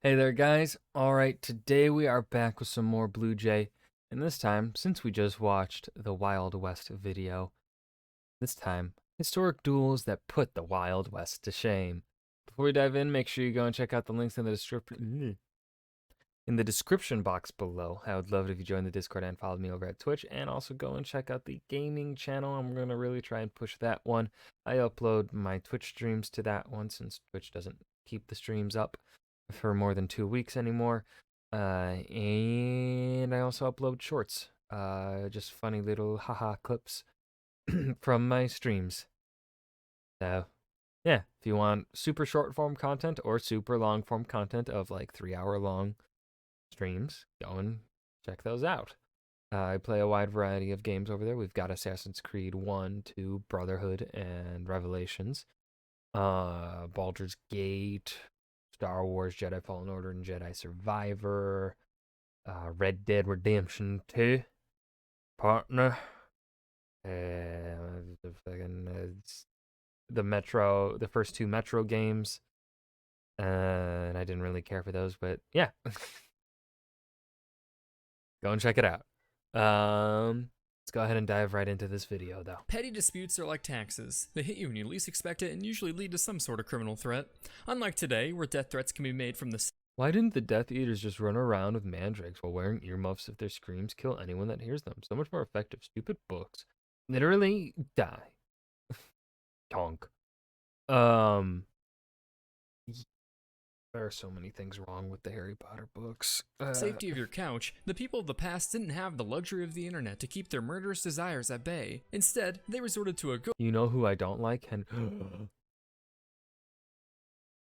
Hey there, guys. Alright, today we are back with some more BlueJay. And this time, since we just watched the Wild West video, this time, historic duels that put the Wild West to shame. Before we dive in, make sure you go and check out the links in the description box below. I would love it if you join the Discord and followed me over at Twitch, and also go and check out the gaming channel. I'm going to really try and push that one. I upload my Twitch streams to that one since Twitch doesn't keep the streams up for more than 2 weeks anymore. And I also upload shorts, just funny little haha clips from my streams. So, yeah, if you want super short form content or super long form content of like 3-hour long streams, go and check those out. I play a wide variety of games over there. We've got Assassin's Creed 1, 2, Brotherhood, and Revelations. Baldur's Gate, Star Wars, Jedi Fallen Order, and Jedi Survivor. Red Dead Redemption 2. Partner. The first 2 Metro games. And I didn't really care for those, but yeah. Go and check it out. Let's go ahead and dive right into this video, though. Petty disputes are like taxes. They hit you when you least expect it and usually lead to some sort of criminal threat. Unlike today, where death threats can be made from the Why didn't the Death Eaters just run around with mandrakes while wearing earmuffs if their screams kill anyone that hears them? So much more effective. Stupid books. Literally die. Tonk. There are so many things wrong with the Harry Potter books. safety of your couch, the people of the past didn't have the luxury of the internet to keep their murderous desires at bay. Instead, they resorted to a You know who I don't like? And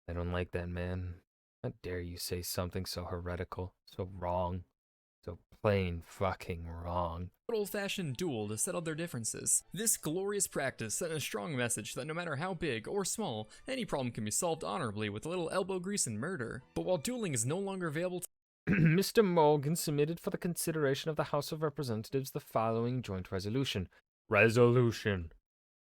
I don't like that man. How dare you say something so heretical, so wrong, so plain fucking wrong. old-fashioned duel to settle their differences. This glorious practice sent a strong message that no matter how big or small, any problem can be solved honorably with a little elbow grease and murder. But while dueling is no longer available to Mr. Morgan submitted for the consideration of the House of Representatives the following joint resolution.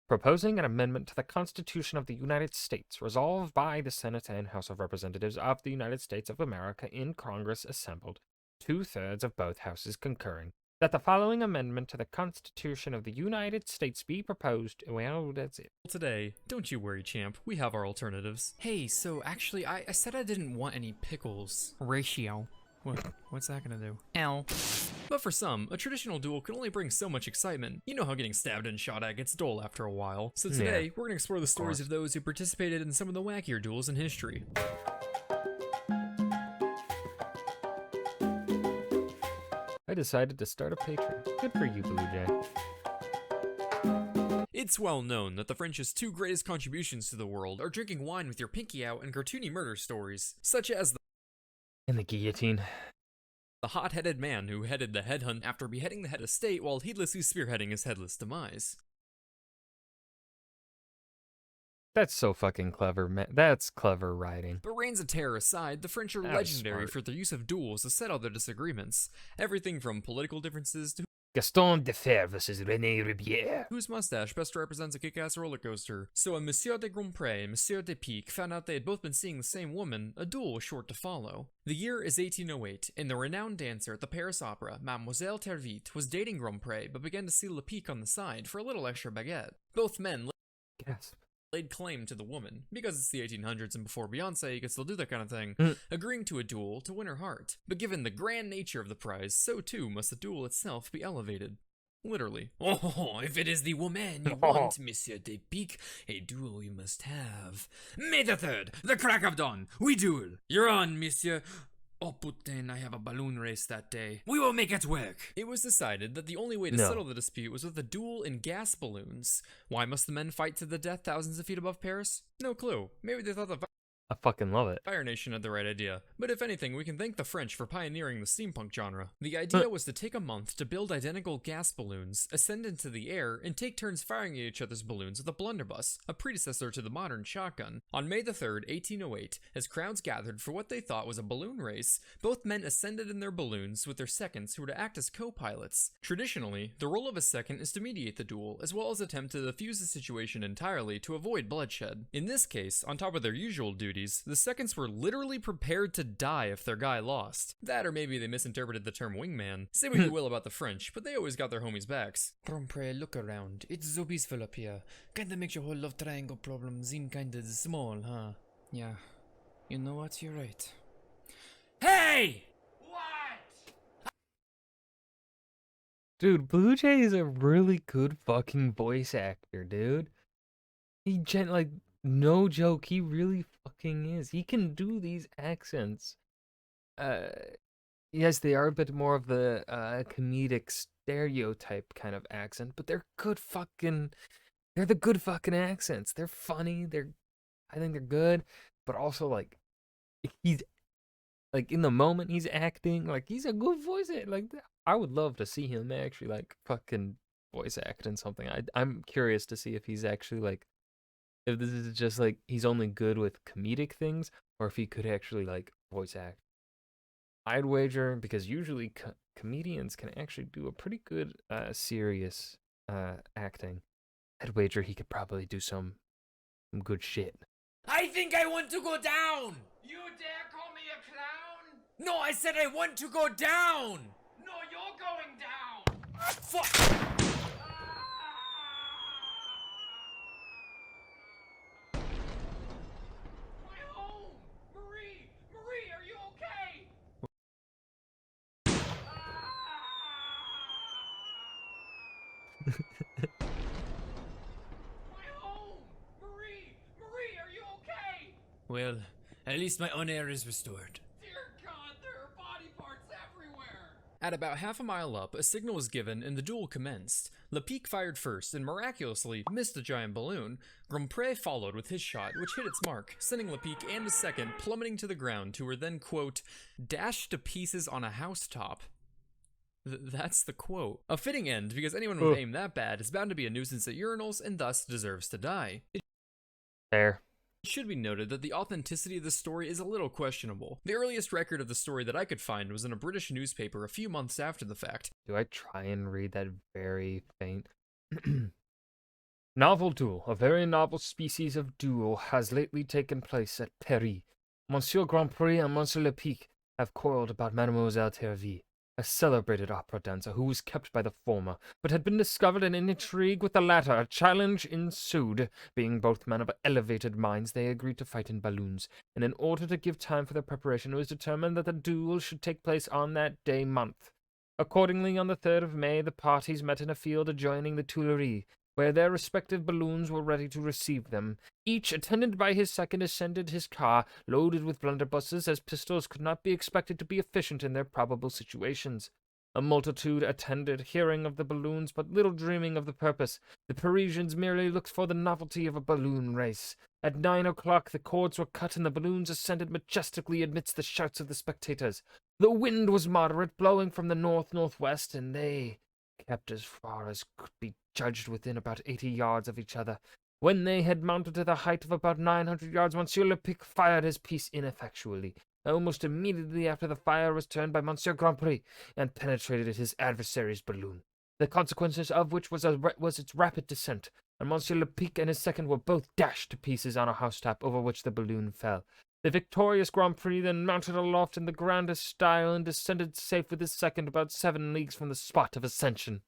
Proposing an amendment to the Constitution of the United States, resolved by the Senate and House of Representatives of the United States of America in Congress assembled, 2/3 of both houses concurring, that the following amendment to the Constitution of the United States be proposed. Well, that's it. today. Don't you worry, champ. We have our alternatives. Hey, so actually, I said I didn't want any pickles. Ratio. What's that gonna do? L. But for some, a traditional duel can only bring so much excitement. You know how getting stabbed and shot at gets dull after a while. So today, we're gonna explore the stories of those who participated in some of the wackier duels in history. I decided to start a Patreon. Good for you, BlueJay. It's well known that the French's 2 greatest contributions to the world are drinking wine with your pinky out and cartoony murder stories, such as And the guillotine. the hot-headed man who headed the headhunt after beheading the head of state while heedlessly spearheading his headless demise. That's so fucking clever, man. That's clever writing. But reigns of terror aside, the French are legendary for their use of duels to settle their disagreements. Everything from political differences to Gaston de Fer versus René Rapier. whose mustache best represents a kick-ass roller coaster. So when Monsieur de Grandpré and Monsieur de Pique found out they had both been seeing the same woman, a duel was short to follow. The year is 1808, and the renowned dancer at the Paris Opera, Mademoiselle Tervite, was dating Grandpré, but began to see Le Pique on the side for a little extra baguette. Both men Gasp. laid claim to the woman, because it's the 1800s and before Beyonce, you could still do that kind of thing, agreeing to a duel to win her heart. But given the grand nature of the prize, so too must the duel itself be elevated. Literally. Oh, if it is the woman you want, Monsieur de Pique, a duel you must have. May the 3rd, the crack of dawn, we duel. You're on, Monsieur. Oh putain, I have a balloon race that day. We will make it work. It was decided that the only way to settle the dispute was with a duel in gas balloons. Why must the men fight to the death thousands of feet above Paris? No clue. Maybe they thought the I fucking love it. Fire Nation had the right idea, but if anything, we can thank the French for pioneering the steampunk genre. The idea was to take a month to build identical gas balloons, ascend into the air, and take turns firing at each other's balloons with a blunderbuss, a predecessor to the modern shotgun. On May the 3rd, 1808, as crowds gathered for what they thought was a balloon race, both men ascended in their balloons with their seconds who were to act as co-pilots. Traditionally, the role of a second is to mediate the duel, as well as attempt to defuse the situation entirely to avoid bloodshed. In this case, on top of their usual duty, duties, the seconds were literally prepared to die if their guy lost. That or maybe they misinterpreted the term wingman. Say what you will about the French, but they always got their homies' backs. Compre, look around. It's so peaceful up here. Kinda makes your whole love triangle problem seem kinda small, huh? Yeah. You know what? You're right. Hey! Dude, BlueJay is a really good fucking voice actor, dude. Like, no joke, he really fucking is. He can do these accents. Yes, they are a bit more of the comedic stereotype kind of accent, but they're the good fucking accents. They're funny. I think they're good, but also like he's like in the moment he's acting like he's a good voice actor. Like I would love to see him actually like fucking voice act in something. I'm curious to see if he's actually like if this is just like he's only good with comedic things or if he could actually like voice act. I'd wager because usually comedians can actually do a pretty good serious acting. I'd wager he could probably do some good shit. I think I want to go down! You dare call me a clown? No, I said I want to go down! No, you're going down! Fuck! My home! Marie! Marie, are you okay? My home! Marie! Marie, are you okay? Well, at least my honor is restored. Dear God, there are body parts everywhere! At about half a mile up, a signal was given and the duel commenced. Lepic fired first and miraculously missed the giant balloon. Grompré followed with his shot, which hit its mark, sending Lepic and his second plummeting to the ground, who were then, quote, dashed to pieces on a housetop. That's the quote. A fitting end, because anyone with aim that bad is bound to be a nuisance at urinals and thus deserves to die. Fair. It should be noted that the authenticity of the story is a little questionable. The earliest record of the story that I could find was in a British newspaper a few months after the fact. Do I try and read that very faint? Novel duel. A very novel species of duel has lately taken place at Paris. Monsieur Grandpré and Monsieur Lepic have quarreled about Mademoiselle Terville, a celebrated opera dancer who was kept by the former, but had been discovered in an intrigue with the latter. A challenge ensued. Being both men of elevated minds, they agreed to fight in balloons, and in order to give time for their preparation, it was determined that the duel should take place on that day month. Accordingly, on the 3rd of May, the parties met in a field adjoining the Tuileries, where their respective balloons were ready to receive them. Each, attended by his second, ascended his car, loaded with blunderbusses, as pistols could not be expected to be efficient in their probable situations. A multitude attended, hearing of the balloons, but little dreaming of the purpose. The Parisians merely looked for the novelty of a balloon race. At 9 o'clock, the cords were cut and the balloons ascended majestically amidst the shouts of the spectators. The wind was moderate, blowing from the north-northwest, and they kept as far as could be judged within about 80 yards of each other. When they had mounted to the height of about 900 yards, Monsieur Lepic fired his piece ineffectually. Almost immediately after, the fire was turned by Monsieur Grandpré and penetrated his adversary's balloon, the consequences of which was its rapid descent, and Monsieur Lepic and his second were both dashed to pieces on a housetop over which the balloon fell. The victorious Grandpré then mounted aloft in the grandest style and descended safe with his second about 7 leagues from the spot of ascension.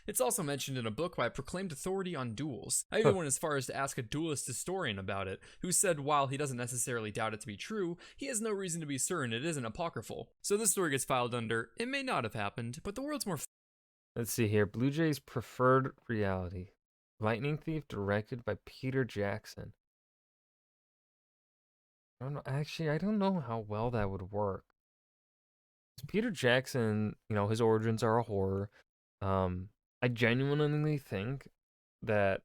It's also mentioned in a book by a proclaimed authority on duels. I even went as far as to ask a duelist historian about it, who said while he doesn't necessarily doubt it to be true, he has no reason to be certain it isn't apocryphal. So this story gets filed under, it may not have happened, but the world's more Let's see here. BlueJay's Preferred Reality. Lightning Thief, directed by Peter Jackson. I don't know. Actually, I don't know how well that would work. Peter Jackson, his origins are a horror. I genuinely think that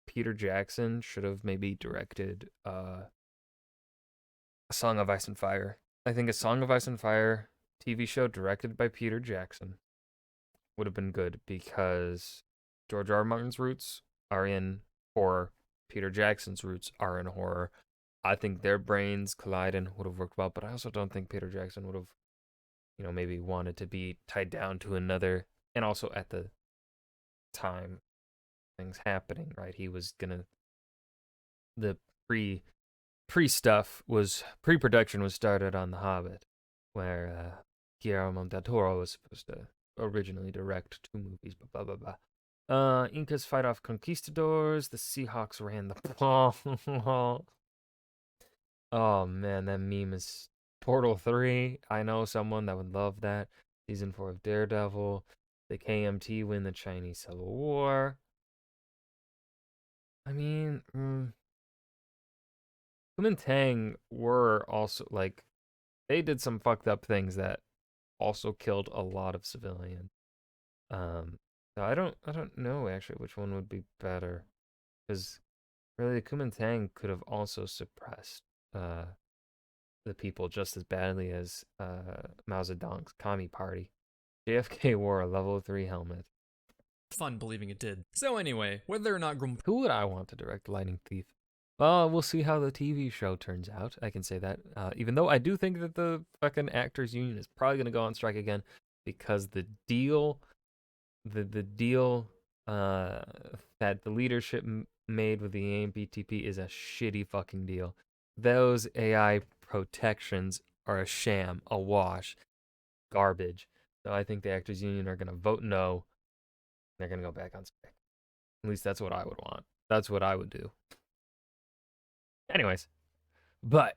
Peter Jackson should have maybe directed A Song of Ice and Fire. I think A Song of Ice and Fire TV show directed by Peter Jackson would have been good because George R. R. Martin's roots are in horror. Peter Jackson's roots are in horror. I think their brains colliding would have worked well, but I also don't think Peter Jackson would have maybe wanted to be tied down to another, and also at the time, things happening, right? He was gonna the pre-production was started on The Hobbit, where Guillermo del Toro was supposed to originally direct 2 movies, blah blah blah. Incas fight off conquistadors. The Seahawks ran the ball. Oh man, that meme is Portal 3. I know someone that would love that. Season 4 of Daredevil. The KMT win the Chinese Civil War. I mean, Kuomintang were also like they did some fucked up things that also killed a lot of civilians. So I don't know actually which one would be better, because really Kuomintang could have also suppressed the people just as badly as Mao Zedong's Commie Party. JFK wore a level 3 helmet. Fun believing it did. So anyway, whether or not Who would I want to direct Lightning Thief? Well, we'll see how the TV show turns out. I can say that. Even though I do think that the fucking actors union is probably going to go on strike again, because the deal that the leadership made with the AMPTP is a shitty fucking deal. Those AI protections are a sham, a wash, garbage. So I think the actors union are going to vote no. They're going to go back on strike. At least that's what I would want. That's what I would do. Anyways, but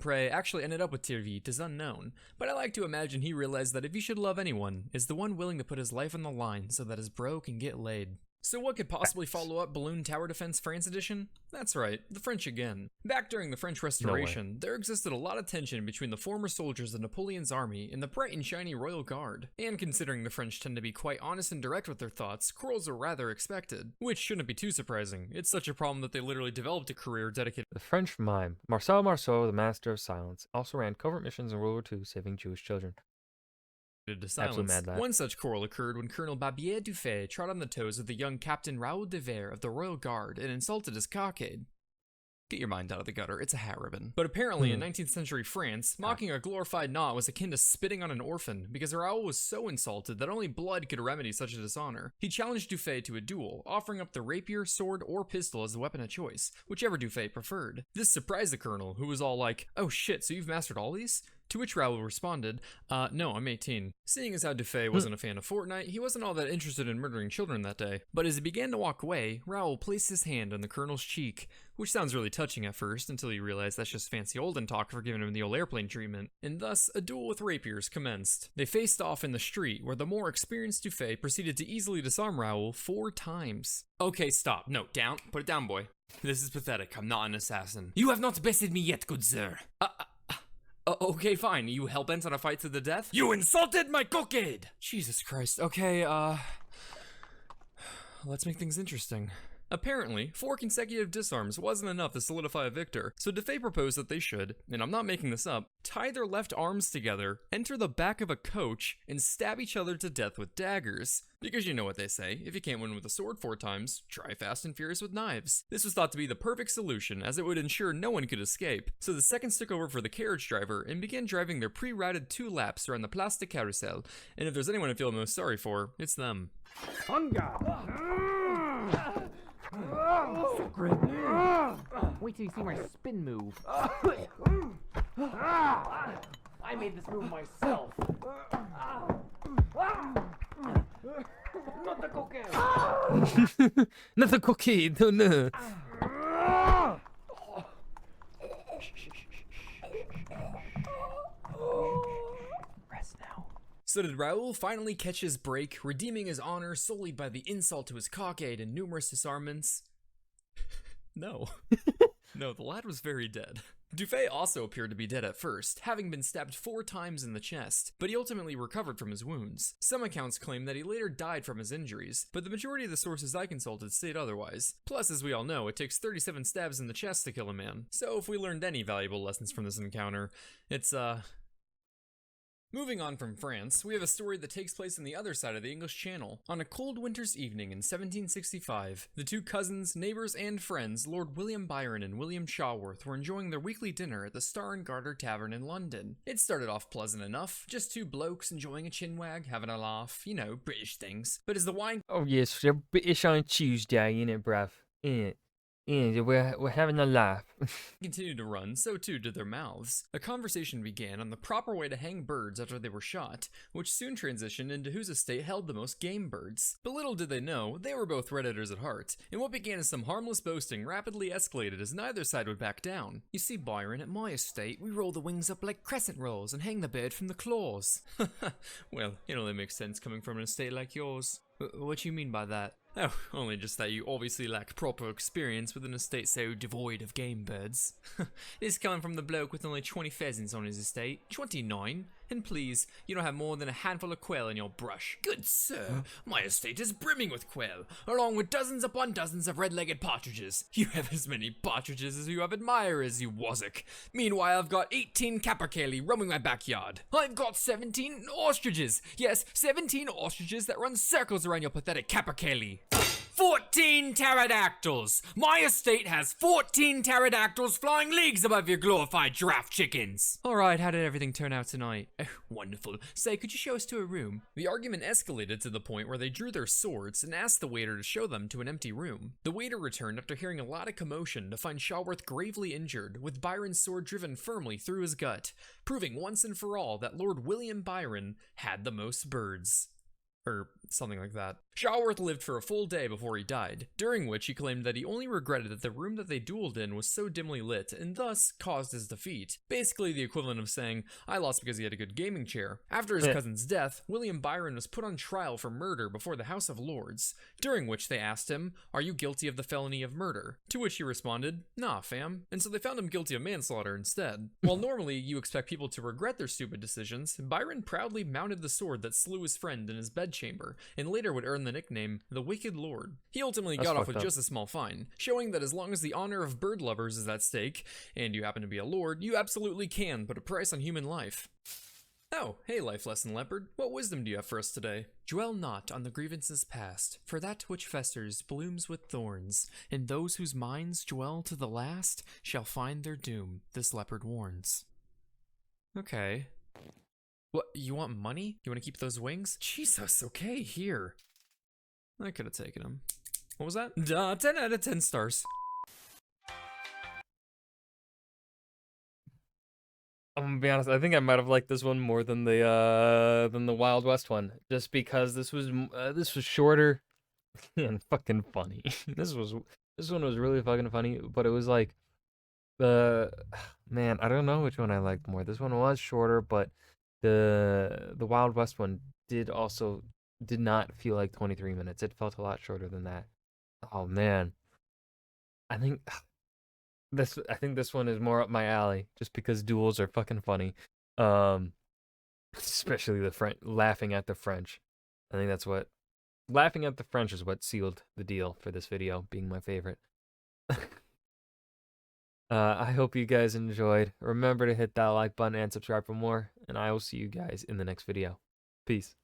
Prey actually ended up with Tirvit is unknown, but I like to imagine he realized that if he should love anyone, is the one willing to put his life on the line so that his bro can get laid. So what could possibly follow up Balloon Tower Defense France Edition? That's right, the French again. Back during the French Restoration, there existed a lot of tension between the former soldiers of Napoleon's army and the bright and shiny Royal Guard. And considering the French tend to be quite honest and direct with their thoughts, quarrels are rather expected. Which shouldn't be too surprising. It's such a problem that they literally developed a career dedicated. The French mime, Marcel Marceau, the master of silence, also ran covert missions in World War II saving Jewish children. To silence. One such quarrel occurred when Colonel Rapier Duel trod on the toes of the young Captain Raoul de Vere of the Royal Guard and insulted his cockade. Get your mind out of the gutter, it's a hat ribbon. But apparently in 19th century France, mocking a glorified knot was akin to spitting on an orphan, because Raoul was so insulted that only blood could remedy such a dishonor. He challenged Dufay to a duel, offering up the rapier, sword, or pistol as the weapon of choice, whichever Dufay preferred. This surprised the colonel, who was all like, "Oh shit, so you've mastered all these?" To which Raoul responded, no, I'm 18. Seeing as how Dufay wasn't a fan of Fortnite, he wasn't all that interested in murdering children that day. But as he began to walk away, Raoul placed his hand on the colonel's cheek, which sounds really touching at first, until you realize that's just fancy olden talk for giving him the old airplane treatment. And thus, a duel with rapiers commenced. They faced off in the street, where the more experienced Dufay proceeded to easily disarm Raoul 4 times. Okay, stop. No, down. Put it down, boy. This is pathetic. I'm not an assassin. You have not bested me yet, good sir. Okay, fine. You hell-bent on a fight to the death? You insulted my cockade! Jesus Christ. Okay, let's make things interesting. Apparently, 4 consecutive disarms wasn't enough to solidify a victor, so Dufay proposed that they should, and I'm not making this up, tie their left arms together, enter the back of a coach, and stab each other to death with daggers. Because you know what they say, if you can't win with a sword 4 times, try Fast and Furious with knives. This was thought to be the perfect solution, as it would ensure no one could escape. So the seconds took over for the carriage driver, and began driving their pre-routed 2 laps around the Place de Carousel, and if there's anyone I feel most sorry for, it's them. So great. Wait till you see my spin move. I made this move myself. Not the cocaine. Not the cocaine, no. Rest now. So did Raoul finally catch his break, redeeming his honor solely by the insult to his cockade and numerous disarmaments? No. No, the lad was very dead. Dufay also appeared to be dead at first, having been stabbed 4 times in the chest, but he ultimately recovered from his wounds. Some accounts claim that he later died from his injuries, but the majority of the sources I consulted state otherwise. Plus, as we all know, it takes 37 stabs in the chest to kill a man. So if we learned any valuable lessons from this encounter, it's, Moving on from France, we have a story that takes place on the other side of the English Channel. On a cold winter's evening in 1765, the two cousins, neighbors, and friends, Lord William Byron and William Shaworth, were enjoying their weekly dinner at the Star and Garter Tavern in London. It started off pleasant enough, just two blokes enjoying a chinwag, having a laugh, you know, British things. But as the wine Oh yes, they're British on Tuesday, innit, bruv? Innit? Yeah, we're having a laugh. continued to run, so too did their mouths. A conversation began on the proper way to hang birds after they were shot, which soon transitioned into whose estate held the most game birds. But little did they know, they were both Redditors at heart, and what began as some harmless boasting rapidly escalated as neither side would back down. You see, Byron, at my estate, we roll the wings up like crescent rolls and hang the bird from the claws. Well, it only makes sense coming from an estate like yours. What you mean by that? Oh, only just that you obviously lack proper experience with an estate so devoid of game birds. This coming from the bloke with only 20 pheasants on his estate. 29? And please, you don't have more than a handful of quail in your brush. Good sir, my estate is brimming with quail, along with dozens upon dozens of red-legged partridges. You have as many partridges as you have admirers, you wazzock. Meanwhile, I've got 18 capercaillie roaming my backyard. I've got 17 ostriches. Yes, 17 ostriches that run circles around your pathetic capercaillie. 14 pterodactyls! My estate has 14 pterodactyls flying leagues above your glorified giraffe chickens! Alright, how did everything turn out tonight? Oh, wonderful. Say, could you show us to a room? The argument escalated to the point where they drew their swords and asked the waiter to show them to an empty room. The waiter returned after hearing a lot of commotion to find Shaworth gravely injured, with Byron's sword driven firmly through his gut, proving once and for all that Lord William Byron had the most birds. Or something like that. Shaworth lived for a full day before he died, during which he claimed that he only regretted that the room that they dueled in was so dimly lit, and thus caused his defeat. Basically the equivalent of saying, I lost because he had a good gaming chair. After his cousin's death, William Byron was put on trial for murder before the House of Lords, during which they asked him, are you guilty of the felony of murder? To which he responded, nah fam, and so they found him guilty of manslaughter instead. While normally you expect people to regret their stupid decisions, Byron proudly mounted the sword that slew his friend in his bedchamber, and later would earn the nickname the Wicked Lord. He ultimately got off with just a small fine, showing that as long as the honor of bird lovers is at stake, and you happen to be a lord, you absolutely can put a price on human life. Oh, hey life lesson leopard, what wisdom do you have for us today? Dwell not on the grievances past, for that which festers blooms with thorns, and those whose minds dwell to the last shall find their doom, this leopard warns. Okay. What, you want money? You want to keep those wings? Jesus, okay, here. I could have taken them. What was that? 10 out of 10 stars. I'm gonna be honest, I think I might have liked this one more than the Wild West one, just because this was shorter and fucking funny. This one was really fucking funny, but it was like man, I don't know which one I liked more. This one was shorter, but the Wild West one did not feel like 23 minutes. It felt a lot shorter than that. Oh man. I think this one is more up my alley just because duels are fucking funny. Especially the laughing at the French. I think laughing at the French is what sealed the deal for this video being my favorite. I hope you guys enjoyed. Remember to hit that like button and subscribe for more, and I will see you guys in the next video. Peace.